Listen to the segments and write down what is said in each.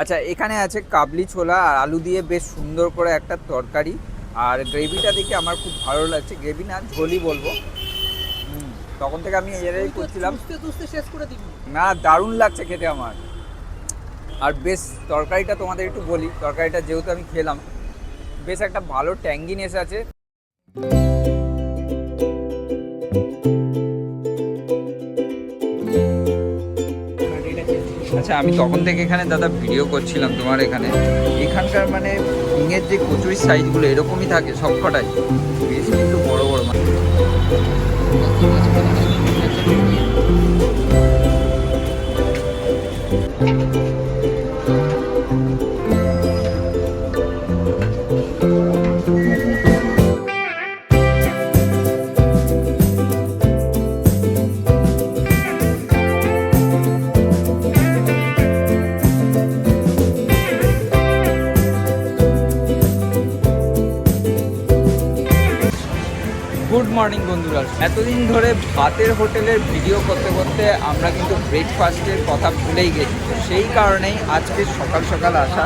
আচ্ছা, এখানে আছে কাবলি ছোলা আর আলু দিয়ে বেশ সুন্দর করে একটা তরকারি। আর গ্রেভিটা দেখে আমার খুব ভালো লাগছে, গ্রেভি না ঝোলই বলবো। তখন থেকে আমি এরাই করছিলাম। শেষ করে দিবি। না, দারুণ লাগছে খেতে আমার। আর বেশ তরকারিটা তোমাদের একটু বলি, তরকারিটা যেহেতু আমি খেলাম, বেশ একটা ভালো ট্যাঙ্গিনেস আছে। আচ্ছা, আমি তখন থেকে এখানে দাদা ভিডিও করছিলাম তোমার এখানকার মানে ঝিঙের যে কচুরির সাইজগুলো এরকমই থাকে সবকটাই, বেশ কিন্তু বড় বড় মানে। গুড মর্নিং বন্ধুরা, এতদিন ধরে ভাতের হোটেলের ভিডিও করতে করতে আমরা কিন্তু ব্রেকফাস্টের কথা ভুলেই গেছি। তো সেই কারণেই আজকে সকাল সকাল আসা।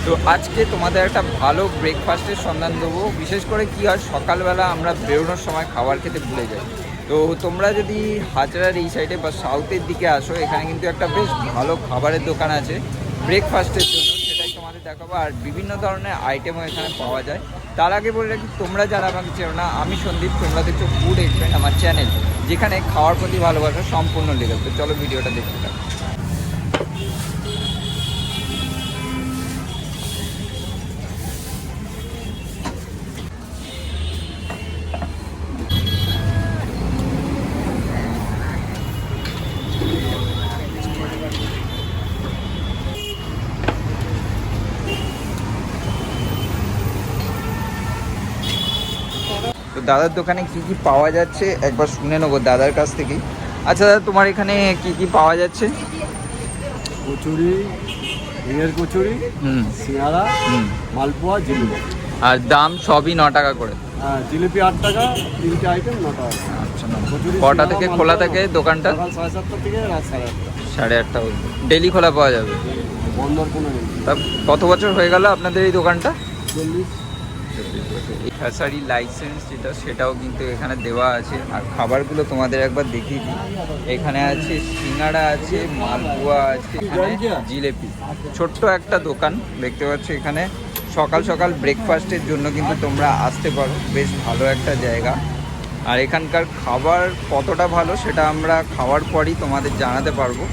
তো আজকে তোমাদের একটা ভালো ব্রেকফাস্টের সন্ধান দেবো। বিশেষ করে কি হয়, সকালবেলা আমরা বেরোনোর সময় খাবার খেতে ভুলে যাই। তো তোমরা যদি হাজরার এই সাইডে বা সাউথের দিকে আসো, এখানে কিন্তু একটা বেশ ভালো খাবারের দোকান আছে ব্রেকফাস্টের জন্য, সেটাই তোমাদের দেখাবো। আর বিভিন্ন ধরনের আইটেমও এখানে পাওয়া যায়। তার আগে বলে রাখি, তোমরা যারা আমাকে চেনো না, আমি সন্দীপ, তোমরা দেখছো ফুড এক্সপ্রেন্ট আমার চ্যানেল, যেখানে খাওয়ার প্রতি ভালোবাসা সম্পূর্ণ লেগে। তো চলো ভিডিওটা দেখতে থাকো। তো দাদার দোকানে কি কি পাওয়া যাচ্ছে একবার শুনে নেবো দাদার কাছ থেকেই। আচ্ছা দাদা, তোমার এখানে কি কি পাওয়া যাচ্ছে? কচুরি, ঝিঙের কচুরি, সিঙ্গারা, মালপোয়া, জিলিপি। আর দাম সবই 9 টাকা করে? হ্যাঁ, জিলিপি 8 টাকা, 3টে আইটেম 9 টাকা। আচ্ছা, কটা থেকে খোলা থাকে দোকানটা? সকাল 7:30 থেকে রাত 8:30। 8:30 অবধি ডেলি খোলা পাওয়া যাবে? বন্ধর কোনো নেই। তা কত বছর হয়ে গেল আপনাদের এই দোকানটা? 40। ফ্যাসারি লাইসেন্স যেটা, সেটাও কিন্তু এখানে দেওয়া আছে। আর খাবারগুলো তোমাদের একবার দেখিয়ে দিই। এখানে আছে সিঙ্গাড়া আছে, মালপোয়া আছে, এখানে জিলেপি। ছোট্ট একটা দোকান দেখতে পাচ্ছ এখানে। সকাল সকাল ব্রেকফাস্টের জন্য কিন্তু তোমরা আসতে পারো, বেশ ভালো একটা জায়গা। আর এখানকার খাবার কতটা ভালো সেটা আমরা খাওয়ার পরই তোমাদের জানাতে পারবো।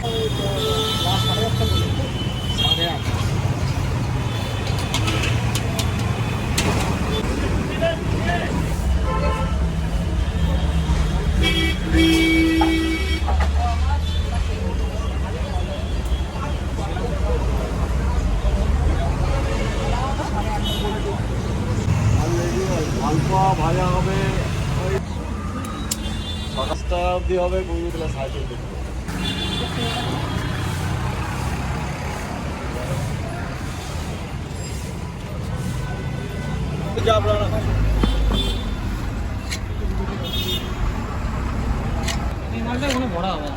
মালপোয়া ভাজা হবে ওই 7টা অবধি হবে, বন্ধুগুলো 4:30। বড় হবে।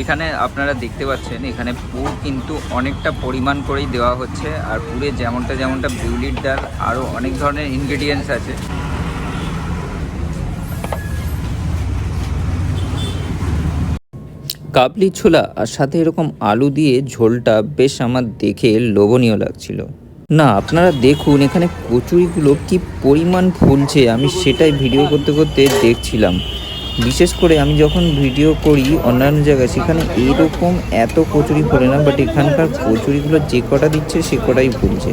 এখানে আপনারা দেখতে পাচ্ছেন, এখানে পুর কিন্তু অনেকটা পরিমাণ করেই দেওয়া হচ্ছে। আর পুরে যেমনটা বিউলির ডাল, আরও অনেক ধরনের ইনগ্রেডিয়েন্টস আছে। কাবলি ছোলা আর সাথে এরকম আলু দিয়ে ঝোলটা বেশ আমার দেখে লোভনীয় লাগছিল। না, আপনারা দেখুন এখানে কচুরিগুলো কি পরিমাণ ফুলছে, আমি সেটাই ভিডিও করতে করতে দেখছিলাম। বিশেষ করে আমি যখন ভিডিও করি অন্যান্য জায়গায়, সেখানে এইরকম এত কচুরি ফোলে না, বাট এখানকার কচুরিগুলো যে কটা দিচ্ছে সে কটাই ফুলছে।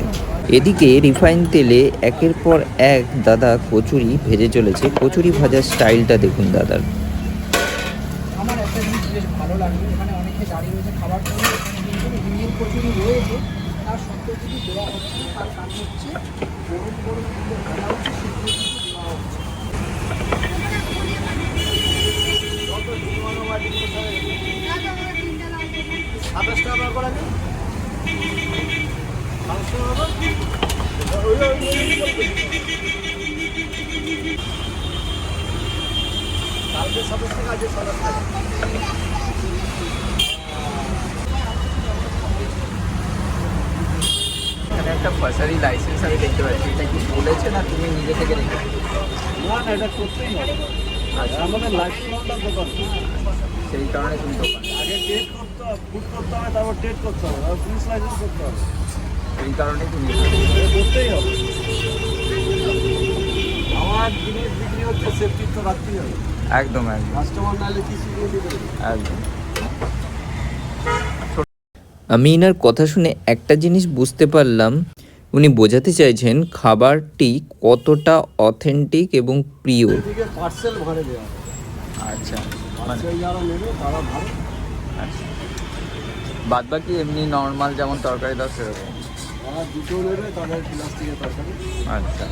এদিকে রিফাইন তেলে একের পর এক দাদা কচুরি ভেজে চলেছে। কচুরি ভাজার স্টাইলটা দেখুন দাদার। আমার একটা জিনিস বেশ ভালো লাগলো, এখানে অনেকে দাঁড়িয়ে রয়েছে খাবার জন্য। এখানে কিন্তু ঝিঙের কচুরি রয়েছে, তার সত্ত্বেও কিছু দেওয়া হচ্ছে না। তার কারণ হচ্ছে গরম গরম কিন্তু ভাজা হচ্ছে, সেগুলো কিন্তু দেওয়া হচ্ছে। 27 টাকা করে দিন। কালকে 27 টাকা, আজকে 27 টাকা। এখানে একটা ফার্সারি লাইসেন্স আমি দেখতে পাচ্ছি, এটা কি বলেছে না তুমি নিজে থেকে রেখে? না না, এটা করতেই হবে। আমাদের লাইসেন্স দোকান, সেই কারণে তুমি দোকান, আগে টেট করতে হবে, ফুড করতে হবে, তারপর টেট করতে হবে, তারপর পুলিশ লাইসেন্স করতে হবে। সেই কারণেই তুমি এটা করতেই হবে। আমার জিনিস বিক্রি হচ্ছে, সেফটি তো রাখতেই হবে। একদম একদম কাস্টমার নাহলে কি সিকিউরিটি দেবে? একদম। আমি এনার কথা শুনে একটা জিনিস বুঝতে পারলাম, উনি বোঝাতে চাইছেন খাবারটি কতটা অথেন্টিক এবং প্রিয়। এদিকে পার্সেল ভাড়ে দেওয়া হবে। আচ্ছা, পার্সেল যারা নেবে তারা ভাড়ে। আচ্ছা, বাদ বাকি এমনি নর্মাল যেমন তরকারি দাও সেরকম? যারা দুটো নেবে তাদের প্লাস্টিকের তরকারি। আচ্ছা,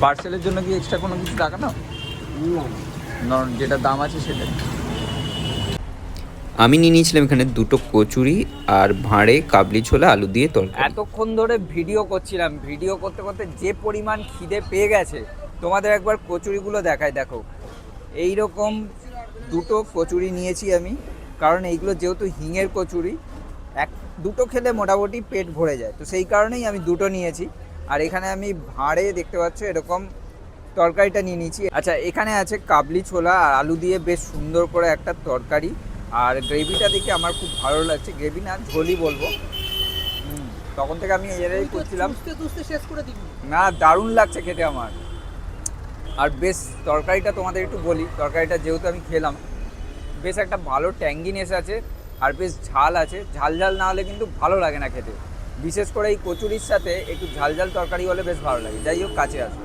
পার্সেলের জন্য কি এক্সট্রা কোনো কিছু টাকা নাও? না, যেটা দাম আছে সেটাই। আমি নিয়ে নিয়েছিলাম এখানে দুটো কচুরি আর ভাঁড়ে কাবলি ছোলা আলু দিয়ে তরকারি। এতক্ষণ ধরে ভিডিও করছিলাম, ভিডিও করতে করতে যে পরিমাণ খিদে পেয়ে গেছে, তোমাদের একবার কচুরিগুলো দেখাই। দেখো, এই রকম দুটো কচুরি নিয়েছি আমি, কারণ এইগুলো যেহেতু হিঙের কচুরি, দুটো খেলে মোটামুটি পেট ভরে যায়, তো সেই কারণেই আমি দুটো নিয়েছি। আর এখানে আমি ভাঁড়ে দেখতে পাচ্ছ এরকম তরকারিটা নিয়ে নিয়েছি। আচ্ছা, এখানে আছে কাবলি ছোলা আর আলু দিয়ে বেশ সুন্দর করে একটা তরকারি, আর গ্রেভিটা দেখে আমার খুব ভালো লাগছে। গ্রেভি না, ঝোলই বলবো। তখন থেকে আমি এটাই করছিলাম, শেষ করে দিবি। না দারুণ লাগছে খেতে আমার। আর বেশ তরকারিটা তোমাদের একটু বলি, তরকারিটা যেহেতু আমি খেলাম, বেশ একটা ভালো ট্যাঙ্গিনেস আছে আর বেশ ঝাল আছে। ঝাল ঝাল না হলে কিন্তু ভালো লাগে না খেতে, বিশেষ করে এই কচুরির সাথে একটু ঝাল ঝাল তরকারি হলে বেশ ভালো লাগে। যাই হোক, কাছে আসো।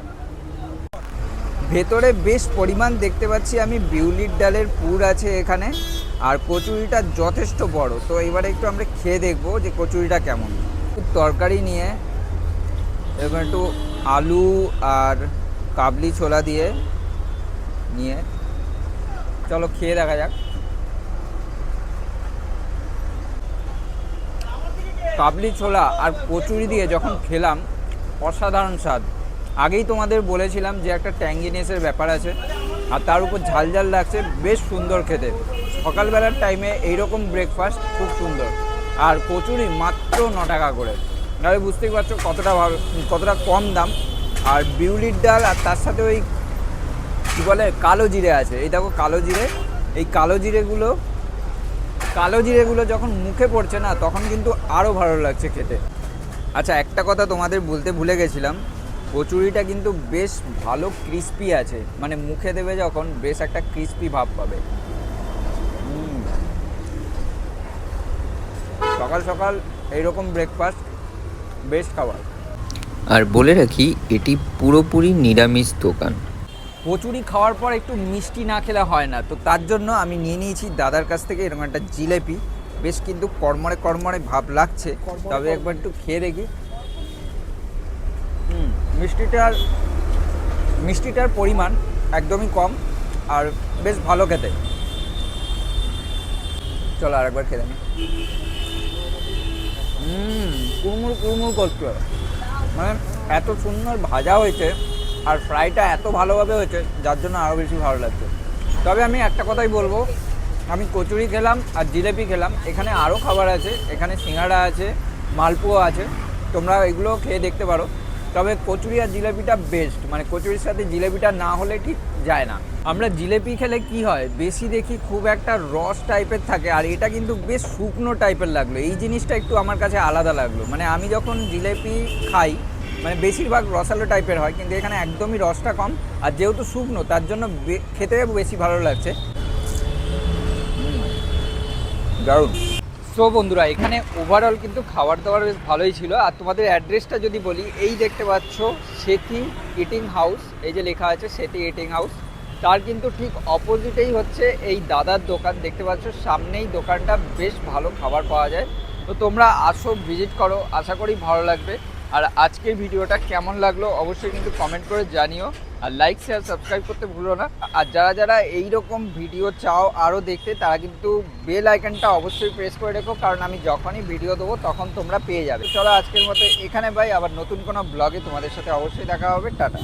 ভেতরে বেশ পরিমাণ দেখতে পাচ্ছি আমি বিউলির ডালের পুর আছে এখানে, আর কচুরিটা যথেষ্ট বড়। তো এবারে একটু আমরা খেয়ে দেখবো যে কচুরিটা কেমন। তরকারি নিয়ে এবার একটু আলু আর কাবলি ছোলা দিয়ে নিয়ে চলো খেয়ে দেখা যাক। কাবলি ছোলা আর কচুরি দিয়ে যখন খেলাম, অসাধারণ স্বাদ। আগেই তোমাদের বলেছিলাম যে একটা ট্যাঙ্গিনেসের ব্যাপার আছে, আর তার উপর ঝাল ঝাল লাগছে, বেশ সুন্দর খেতে। সকালবেলার টাইমে এইরকম ব্রেকফাস্ট খুব সুন্দর। আর কচুরি মাত্র 9 টাকা করে, তাহলে বুঝতেই পারছো কতটা ভালো, কতটা কম দাম। আর বিউলির ডাল আর তার সাথে ওই কী বলে কালো জিরে আছে, এই দেখো কালো জিরে। এই কালো জিরেগুলো যখন মুখে পড়ছে না, তখন কিন্তু আরও ভালো লাগছে খেতে। আচ্ছা, একটা কথা তোমাদের বলতে ভুলে গেছিলাম, কচুরিটা কিন্তু বেশ ভালো ক্রিস্পি আছে, মানে মুখে দেবে যখন বেশ একটা ক্রিস্পি ভাব পাবে। সকাল সকাল এইরকম ব্রেকফাস্ট বেস্ট খাবার। আর বলে রাখি, এটি পুরোপুরি নিরামিষ দোকান। কচুরি খাওয়ার পর একটু মিষ্টি না খেলে হয় না, তো তার জন্য আমি নিয়ে নিয়েছি দাদার কাছ থেকে এরকম একটা জিলেপি। বেশ কিন্তু কড়মড়ে কড়মড়ে ভাব লাগছে, তবে একবার একটু খেয়ে দেখি। মিষ্টিটার পরিমাণ একদমই কম আর বেশ ভালো খেতে। চলো আর একবার খেয়ে নিই। কুড়মুড় কুড়মুড় করছে, মানে এত সুন্দর ভাজা হয়েছে আর ফ্রাইটা এত ভালোভাবে হয়েছে, যার জন্য আরও বেশি ভালো লাগছে। তবে আমি একটা কথাই বলবো, আমি কচুরি খেলাম আর জিলেপি খেলাম, এখানে আরও খাবার আছে, এখানে সিঙ্গাড়া আছে, মালপোয়া আছে, তোমরা এগুলো খেয়ে দেখতে পারো। তবে কচুরি আর জিলেপিটা বেস্ট, মানে কচুরির সাথে জিলেপিটা না হলে ঠিক যায় না। আমরা জিলেপি খেলে কি হয়, বেশি দেখি খুব একটা রস টাইপের থাকে, আর এটা কিন্তু বেশ শুকনো টাইপের লাগলো। এই জিনিসটা একটু আমার কাছে আলাদা লাগলো, মানে আমি যখন জিলেপি খাই মানে বেশিরভাগ রসালো টাইপের হয়, কিন্তু এখানে একদমই রসটা কম, আর যেহেতু শুকনো তার জন্য খেতে বেশি ভালো লাগছে। দারুণ। সো বন্ধুরা, এখানে ওভারঅল কিন্তু খাবার দাবার বেশ ভালোই ছিল। আর তোমাদের অ্যাড্রেসটা যদি বলি, এই দেখতে পাচ্ছ সেতি ইটিং হাউস, এই যে লেখা আছে সেতি ইটিং হাউস, তার কিন্তু ঠিক অপোজিটেই হচ্ছে এই দাদার দোকান। দেখতে পাচ্ছ সামনেই দোকানটা, বেশ ভালো খাবার পাওয়া যায়। তো তোমরা আসো, ভিজিট করো, আশা করি ভালো লাগবে। আর আজকের ভিডিওটা কেমন লাগলো অবশ্যই কিন্তু কমেন্ট করে জানিও। আর লাইক শেয়ার সাবস্ক্রাইব করতে ভুলো না। আর যারা যারা এইরকম ভিডিও চাও আরও দেখতে, তারা কিন্তু বেল আইকনটা অবশ্যই প্রেস করে রেখো, কারণ আমি যখনই ভিডিও দেবো তখন তোমরা পেয়ে যাবে। চলো আজকের মতো এখানে বাই, আবার নতুন কোনো ব্লগে তোমাদের সাথে অবশ্যই দেখা হবে। টাটা।